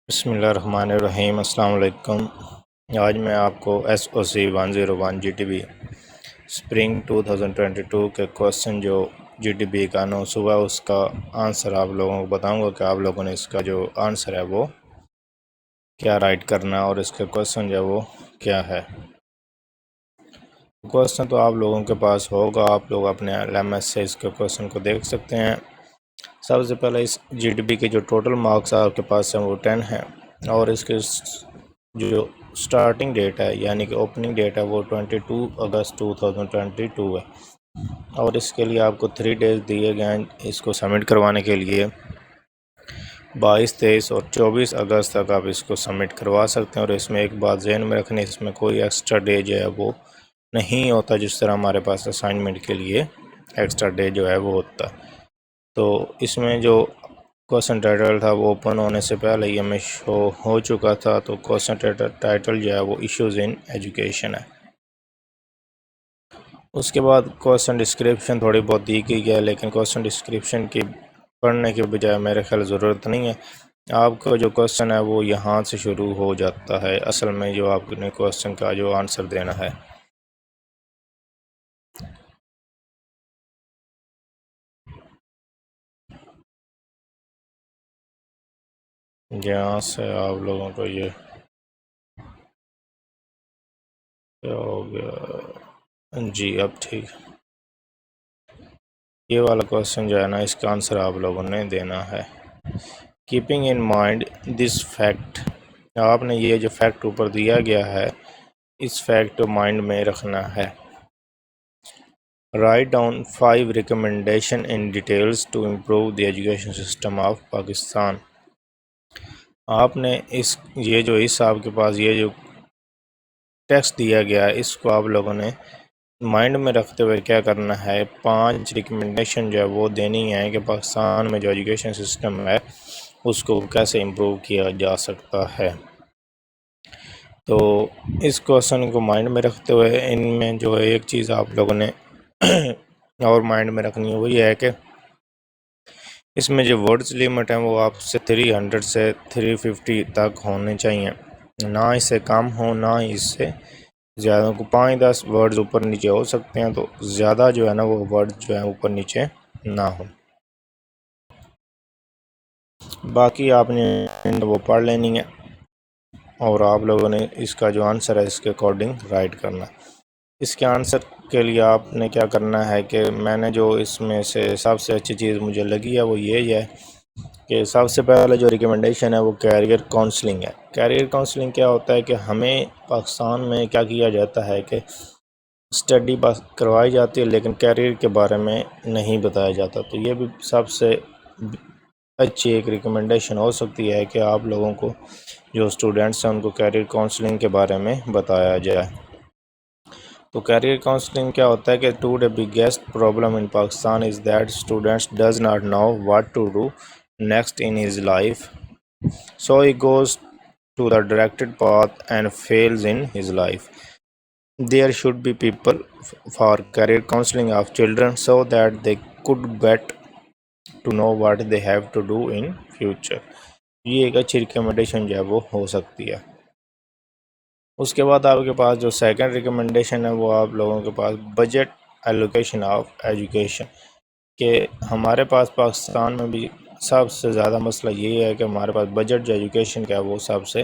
بسم اللہ الرحمن الرحیم۔ السلام علیکم۔ آج میں آپ کو SOC 101 GTB اسپرنگ 2022 کے کوسچن جو GTB کا 9 صبح اس کا آنسر آپ لوگوں کو بتاؤں گا کہ آپ لوگوں نے اس کا جو آنسر ہے وہ کیا رائٹ کرنا اور اس کا کوسچن جو ہے وہ کیا ہے۔ کوسچن تو آپ لوگوں کے پاس ہوگا، آپ لوگ اپنے LMS سے اس کے کوسچن کو دیکھ سکتے ہیں۔ سب سے پہلے اس GTB کے جو ٹوٹل مارکس آپ کے پاس ہیں وہ 10 ہیں، اور اس کے جو سٹارٹنگ ڈیٹ ہے یعنی کہ اوپننگ ڈیٹ ہے وہ 22 اگست 2022 ہے، اور اس کے لیے آپ کو 3 ڈیز دیے گئے ہیں اس کو سبمٹ کروانے کے لیے۔ 22، 23 اور 24 اگست تک آپ اس کو سبمٹ کروا سکتے ہیں، اور اس میں ایک بات ذہن میں رکھنی، اس میں کوئی ایکسٹرا ڈے جو ہے وہ نہیں ہوتا، جس طرح ہمارے پاس اسائنمنٹ کے لیے ایکسٹرا ڈے جو ہے وہ ہوتا ہے۔ تو اس میں جو کوسچن ٹائٹل تھا وہ اوپن ہونے سے پہلے ہی ہمیں شو ہو چکا تھا، تو کوسچن ٹائٹل جو ہے وہ ایشوز ان ایجوکیشن ہے۔ اس کے بعد کوسچن ڈسکرپشن تھوڑی بہت دی گئی ہے، لیکن کوسچن ڈسکرپشن کی پڑھنے کے بجائے میرے خیال ضرورت نہیں ہے۔ آپ کا جو کوسچن ہے وہ یہاں سے شروع ہو جاتا ہے، اصل میں جو آپ نے کوسچن کا جو آنسر دینا ہے۔ یہاں سے آپ لوگوں کو یہ کیا ہو گیا جی، اب ٹھیک۔ یہ والا کوسچن جو ہے نا، اس کا آنسر آپ لوگوں نے دینا ہے۔ Keeping in mind this fact, آپ نے یہ جو فیکٹ اوپر دیا گیا ہے اس فیکٹ کو مائنڈ میں رکھنا ہے۔ Right down 5 recommendation in details to improve the education system of Pakistan. آپ نے اس آپ کے پاس یہ جو ٹیکسٹ دیا گیا ہے اس کو آپ لوگوں نے مائنڈ میں رکھتے ہوئے کیا کرنا ہے، 5 ریکمنڈیشن جو ہے وہ دینی ہے کہ پاکستان میں جو ایجوکیشن سسٹم ہے اس کو کیسے امپروو کیا جا سکتا ہے۔ تو اس کوسچن کو مائنڈ میں رکھتے ہوئے ان میں جو ایک چیز آپ لوگوں نے اور مائنڈ میں رکھنی ہے وہ یہ ہے کہ اس میں جو ورڈز لیمٹ ہیں وہ آپ سے 300 سے 350 تک ہونے چاہیے، نہ اس سے کم ہو نہ اس سے زیادہ کو 5-10 ورڈز اوپر نیچے ہو سکتے ہیں، تو زیادہ جو ہے نا وہ ورڈ جو ہے اوپر نیچے نہ ہو۔ باقی آپ نے وہ پڑھ لینی ہے، اور آپ لوگوں نے اس کا جو آنسر ہے اس کے اکارڈنگ رائٹ کرنا۔ اس کے آنسر کے لیے آپ نے کیا کرنا ہے کہ میں نے جو اس میں سے سب سے اچھی چیز مجھے لگی ہے وہ یہی ہے کہ سب سے پہلے جو ریکمنڈیشن ہے وہ کیریئر کونسلنگ ہے۔ کیریئر کونسلنگ کیا ہوتا ہے کہ ہمیں پاکستان میں کیا کیا جاتا ہے کہ اسٹڈی بس کروائی جاتی ہے لیکن کیریئر کے بارے میں نہیں بتایا جاتا، تو یہ بھی سب سے اچھی ایک ریکمنڈیشن ہو سکتی ہے کہ آپ لوگوں کو جو اسٹوڈنٹس ہیں ان کو کیریئر کونسلنگ کے بارے میں بتایا جائے۔ تو کیریئر کونسلنگ کیا ہوتا ہے کہ today biggest problem in Pakistan is that students does not know what to do next in his life, so he goes to the directed path and fails in his life. There should be people for career counseling of children so that they could get to know what they have to do in future۔ یہ ایک اچھی recommendation جو ہے وہ ہو سکتی ہے۔ اس کے بعد آپ کے پاس جو سیکنڈ ریکمنڈیشن ہے وہ آپ لوگوں کے پاس بجٹ ایلوکیشن آف ایجوکیشن، کہ ہمارے پاس پاکستان میں بھی سب سے زیادہ مسئلہ یہی ہے کہ ہمارے پاس بجٹ جو ایجوکیشن کا ہے وہ سب سے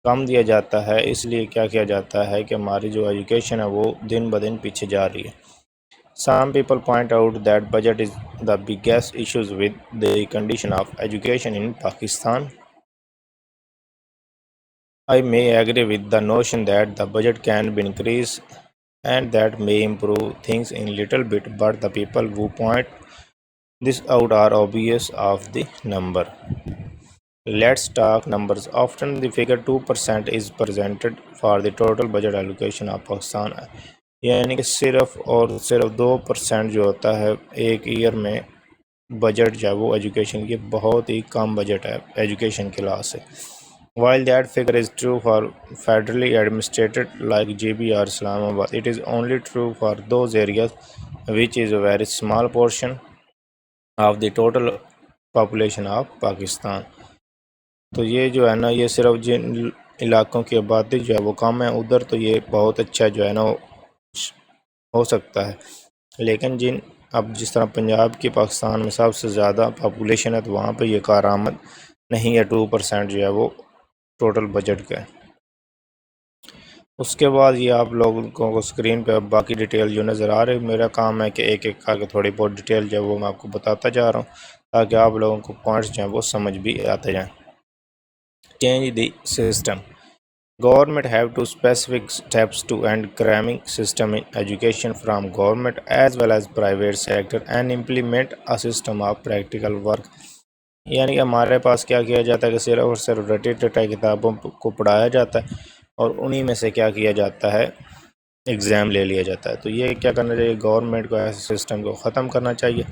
کم دیا جاتا ہے، اس لیے کیا کیا جاتا ہے کہ ہماری جو ایجوکیشن ہے وہ دن بدن پیچھے جا رہی ہے۔ Some people point out that budget is the biggest issues with the condition of education in Pakistan. I may agree with the notion that the budget can be increased and that may improve things in little bit, but the people who point this out are obvious of the number. Let's talk numbers. Often the figure 2% is presented for the total budget allocation of Pakistan، یعنی کہ صرف اور صرف 2% جو ہوتا ہے ایک year میں بجٹ جو ہے وہ ایجوکیشن کی بہت ہی کم بجٹ ہے ایجوکیشن کے لحاظ سے۔ While that figure is true for federally administrated like GB or Islamabad, it is only true for those areas which is a very small portion of the total population of Pakistan۔ تو یہ جو ہے نا یہ صرف جن علاقوں کی آبادی جو ہے وہ کم ہے ادھر تو یہ بہت اچھا جو ہے نا ہو سکتا ہے، لیکن اب جس طرح پنجاب کی پاکستان میں سب سے زیادہ پاپولیشن ہے تو وہاں پہ یہ کارآمد نہیں ہے، 2% جو ہے وہ ٹوٹل بجٹ کا ہے۔ اس کے بعد یہ آپ لوگوں کو اسکرین پہ باقی ڈیٹیل جو نظر آ رہے، میرا کام ہے کہ ایک ایک کر کے تھوڑی بہت ڈیٹیل جو ہے وہ میں آپ کو بتاتا جا رہا ہوں تاکہ آپ لوگوں کو پوائنٹس جو ہیں وہ سمجھ بھی آتے جائیں۔ Change the system. Government have to specific steps to end cramming system in education from government as well as private sector and implement a system of practical work. یعنی کہ ہمارے پاس کیا جاتا ہے کہ صرف اور صرف رٹی ٹٹائی کتابوں کو پڑھایا جاتا ہے اور انہی میں سے کیا جاتا ہے، ایگزام لے لیا جاتا ہے۔ تو یہ کیا کرنا چاہیے، گورنمنٹ کو ایسے سسٹم کو ختم کرنا چاہیے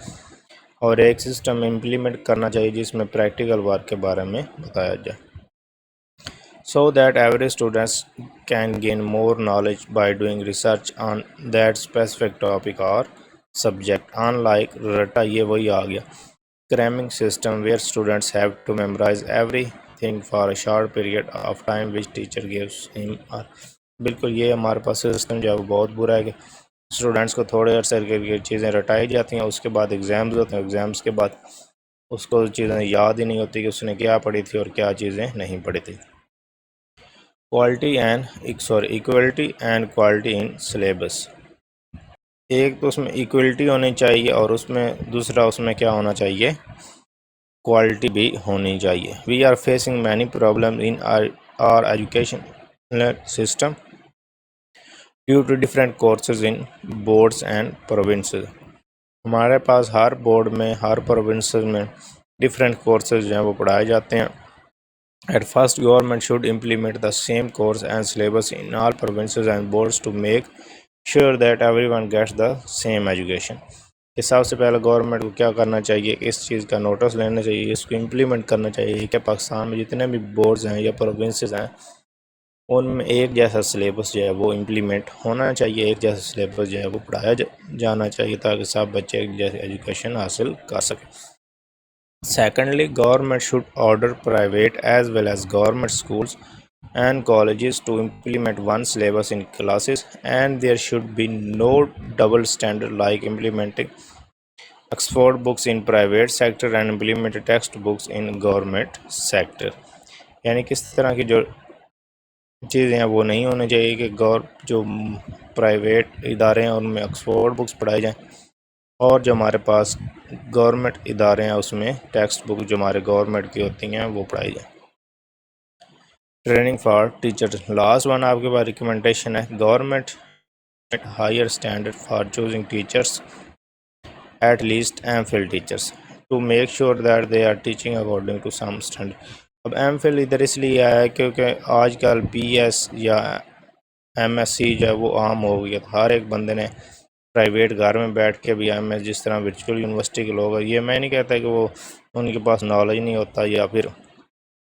اور ایک سسٹم امپلیمنٹ کرنا چاہیے جس میں پریکٹیکل ورک کے بارے میں بتایا جائے، so that every student can gain more knowledge by doing research on that specific topic or subject. Unlike RATA, یہ وہی آ گیا cramming system where students have to memorize everything for a short period of time which teacher gives him or بالکل یہ ہمارے پاس system جو ہے وہ بہت برا ہے کہ اسٹوڈنٹس کو تھوڑے عرصے کے چیزیں رٹائی جاتی ہیں، اس کے بعد ایگزامز ہوتے ہیں، ایگزامز کے بعد اس کو چیزیں یاد ہی نہیں ہوتی کہ اس نے کیا پڑھی تھی اور کیا چیزیں نہیں پڑھی تھی۔ Equality and quality in syllabus, ایک تو اس میں ایکویلٹی ہونی چاہیے اور اس میں دوسرا اس میں کیا ہونا چاہیے، کوالٹی بھی ہونی چاہیے۔ We are facing many problem in our education system due to different courses in boards and provinces, ہمارے پاس ہر بورڈ میں ہر پروونسز میں ڈفرینٹ کورسز جو ہیں وہ پڑھائے جاتے ہیں۔ At first, government should implement the same course and syllabus in all provinces and boards to make sure that everyone gets the same education. کہ سب سے پہلے گورنمنٹ کو کیا کرنا چاہیے کہ اس چیز کا نوٹس لینا چاہیے، اس کو امپلیمنٹ کرنا چاہیے کہ پاکستان میں جتنے بھی بورڈز ہیں یا پروونسز ہیں ان میں ایک جیسا سلیبس جو ہے وہ امپلیمنٹ ہونا چاہیے، ایک جیسا سلیبس جو ہے وہ پڑھایا جانا چاہیے تاکہ سب بچے ایک جیسے ایجوکیشن حاصل کر سکیں۔ Secondly, government should order private as well as government schools and colleges to implement one syllabus in classes, and there should be no double standard like implementing Oxford books in private sector and implementing textbooks in government sector. یعنی کس طرح کی جو چیزیں ہیں وہ نہیں ہونے چاہیے کہ جو پرائیویٹ ادارے ہیں ان میں آکسفورڈ بکس پڑھائی جائیں اور جو ہمارے پاس گورنمنٹ ادارے ہیں اس میں ٹیکسٹ بک جو ہمارے گورنمنٹ کی ہوتی ہیں وہ پڑھائی جائیں۔ Training for teacher, last one آپ کے پاس ریکمنڈیشن ہے، government higher standard for choosing teachers at least MPhil teachers to make sure that they are teaching according to some standard. اب ایم فل ادھر اس لیے آیا ہے کیونکہ آج کل بی ایس یا ایم ایس سی جو ہے وہ عام ہو گئی ہے، ہر ایک بندے نے پرائیویٹ گھر میں بیٹھ کے بھی ایم ایس، جس طرح ورچوئل یونیورسٹی کے لوگ ہیں، یہ میں نہیں کہتا کہ وہ ان کے پاس نالج نہیں ہوتا یا پھر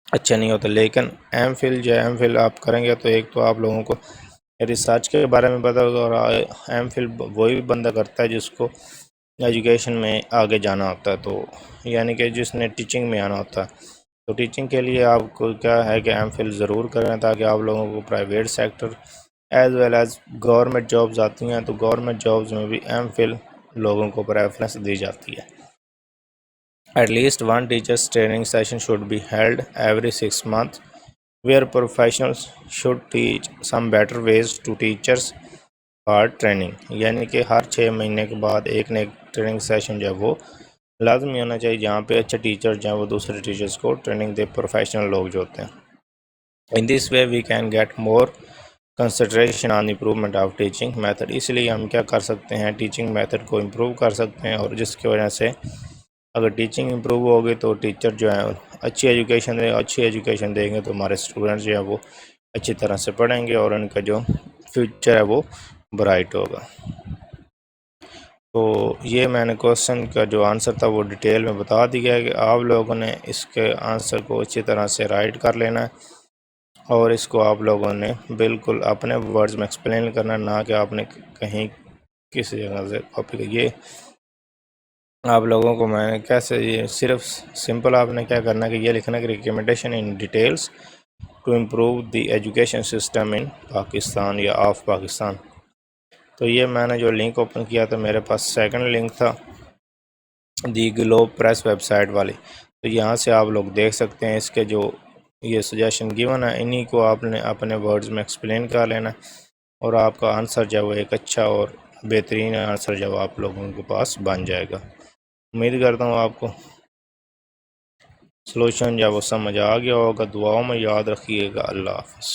اچھا نہیں ہوتا، لیکن ایم فل جو ہے ایم فل آپ کریں گے تو ایک تو آپ لوگوں کو ریسرچ کے بارے میں پتہ ہوگا، اور ایم فل وہی بندہ کرتا ہے جس کو ایجوکیشن میں آگے جانا ہوتا ہے، تو یعنی کہ جس نے ٹیچنگ میں آنا ہوتا ہے، تو ٹیچنگ کے لیے آپ کو کیا ہے کہ ایم فل ضرور کریں تاکہ آپ لوگوں کو private sector as well as government jobs آتی ہیں تو گورنمنٹ جابز میں بھی ایم فل لوگوں کو پریفرنس دی جاتی ہے۔ At least one teachers training session should be held every 6 months where professionals should teach some better ways to teachers for training, یعنی کہ ہر 6 مہینے کے بعد ایک نہ ایک ٹریننگ سیشن جو ہے وہ لازمی ہونا چاہیے جہاں پہ اچھے ٹیچر جو ہیں وہ دوسرے ٹیچرس کو ٹریننگ دے، پروفیشنل لوگ جو ہوتے ہیں۔ In this way we can get more concentration on improvement of teaching method, اس لیے ہم کیا کر سکتے ہیں، ٹیچنگ میتھڈ کو امپروو کر سکتے ہیں، اور جس کی وجہ سے اگر ٹیچنگ امپروو ہوگی تو ٹیچر جو ہیں اچھی ایجوکیشن دیں گے تو ہمارے اسٹوڈنٹس جو ہیں وہ اچھی طرح سے پڑھیں گے اور ان کا جو فیوچر ہے وہ برائٹ ہوگا۔ تو یہ میں نے کوسچن کا جو آنسر تھا وہ ڈیٹیل میں بتا دیا ہے کہ آپ لوگوں نے اس کے آنسر کو اچھی طرح سے رائٹ کر لینا ہے اور اس کو آپ لوگوں نے بالکل اپنے ورڈز میں ایکسپلین کرنا، نہ کہ آپ نے کہیں کسی جگہ سے کاپی کی۔ یہ آپ لوگوں کو میں نے کیسے یہ صرف سمپل آپ نے کیا کرنا ہے کہ یہ لکھنا کہ recommendation in details to improve the education system in Pakistan یا آف پاکستان. تو یہ میں نے جو لنک اوپن کیا تو میرے پاس سیکنڈ لنک تھا the Globe Press website والی. تو یہاں سے آپ لوگ دیکھ سکتے ہیں اس کے جو یہ سجیشن گیون ہے انہی کو آپ نے اپنے ورڈز میں ایکسپلین کر لینا اور آپ کا آنسر جب وہ ایک اچھا اور بہترین آنسر جب آپ لوگوں کے پاس بن جائے گا. امید کرتا ہوں آپ کو سلوشن جب وہ سمجھ آ گیا ہوگا. دعاؤں میں یاد رکھیے گا. اللہ حافظ.